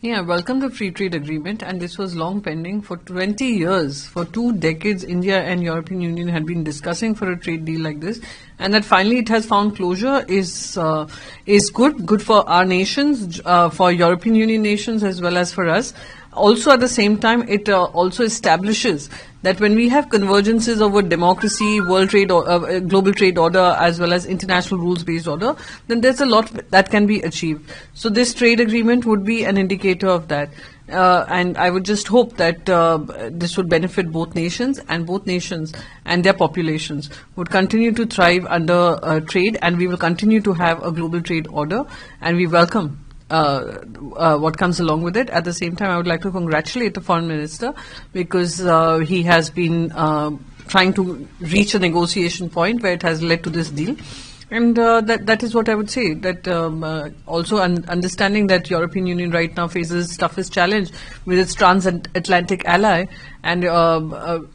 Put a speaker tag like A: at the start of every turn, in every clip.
A: Yeah, welcome to free trade agreement, and this was long pending for 20 years. For 2 decades, India and European Union had been discussing for a trade deal like this, and that finally it has found closure is good for our nations, for European Union nations as well as for us. Also, at the same time, it also establishes that when we have convergences over democracy, world trade, global trade order, as well as international rules-based order, then there's a lot that can be achieved. So this trade agreement would be an indicator of that. And I would just hope that this would benefit both nations and their populations would continue to thrive under trade, and we will continue to have a global trade order, and we welcome what comes along with it. At the same time, I would like to congratulate the Foreign Minister because he has been trying to reach a negotiation point where it has led to this deal. And that is what I would say, that also understanding that European Union right now faces toughest challenge with its transatlantic ally, and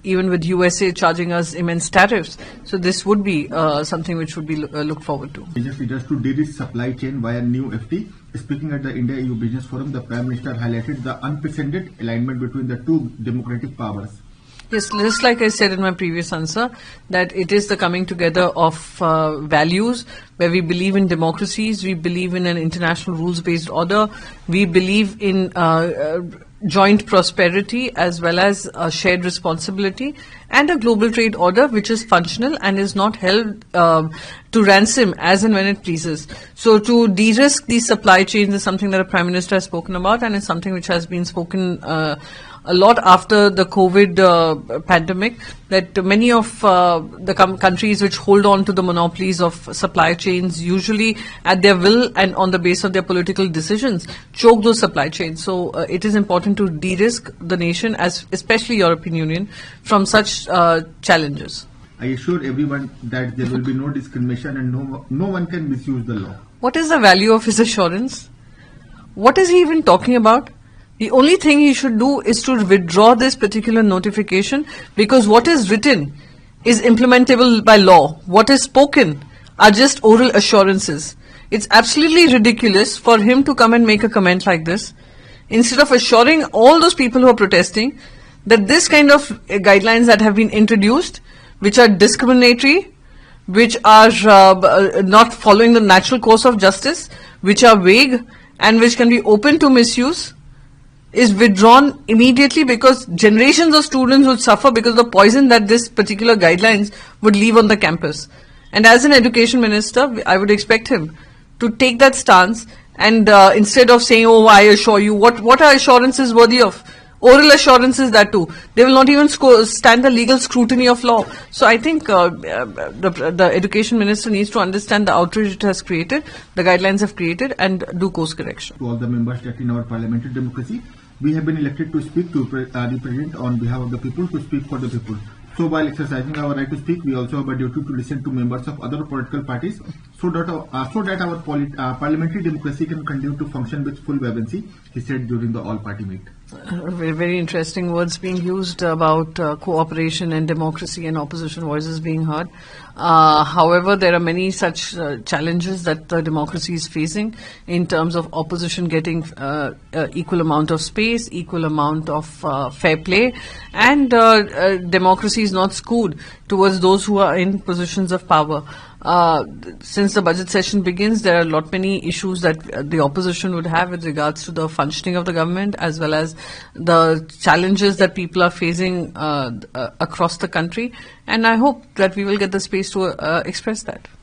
A: even with USA charging us immense tariffs. So this would be something which would be looked forward to.
B: Business leaders to de-risk supply chain via new FT. Speaking at the India-EU Business Forum, the Prime Minister highlighted the unprecedented alignment between the two democratic powers.
A: Yes, just like I said in my previous answer, that it is the coming together of values where we believe in democracies, we believe in an international rules-based order, we believe in joint prosperity as well as shared responsibility, and a global trade order which is functional and is not held to ransom as and when it pleases. So to de-risk these supply chains is something that the Prime Minister has spoken about, and is something which has been spoken a lot after the COVID pandemic, that many of the countries which hold on to the monopolies of supply chains, usually at their will and on the basis of their political decisions, choke those supply chains. So it is important to de-risk the nation, as especially European Union, from such challenges.
B: I assure everyone that there will be no discrimination and no one can misuse the law.
A: What is the value of his assurance? What is he even talking about? The only thing he should do is to withdraw this particular notification, because what is written is implementable by law. What is spoken are just oral assurances. It's absolutely ridiculous for him to come and make a comment like this, instead of assuring all those people who are protesting that this kind of guidelines that have been introduced, which are discriminatory, which are not following the natural course of justice, which are vague and which can be open to misuse, is withdrawn immediately, because generations of students would suffer because of the poison that this particular guidelines would leave on the campus. And as an education minister, I would expect him to take that stance, and instead of saying, oh, I assure you, what are assurances worthy of? Oral assurances, that too. They will not even stand the legal scrutiny of law. So I think the education minister needs to understand the outrage it has created, the guidelines have created, and do course correction.
B: To all the members that in our parliamentary democracy, we have been elected to speak to represent on behalf of the people, to speak for the people. So while exercising our right to speak, we also have a duty to listen to members of other political parties, so that our parliamentary democracy can continue to function with full vibrancy, he said during the all-party meet.
A: Very, very interesting words being used about cooperation and democracy and opposition voices being heard. However, there are many such challenges that the democracy is facing in terms of opposition getting equal amount of space, equal amount of fair play, and democracy is not skewed towards those who are in positions of power. Since the budget session begins, there are many issues that the opposition would have with regards to the functioning of the government, as well as the challenges that people are facing across the country. And I hope that we will get the space to express that.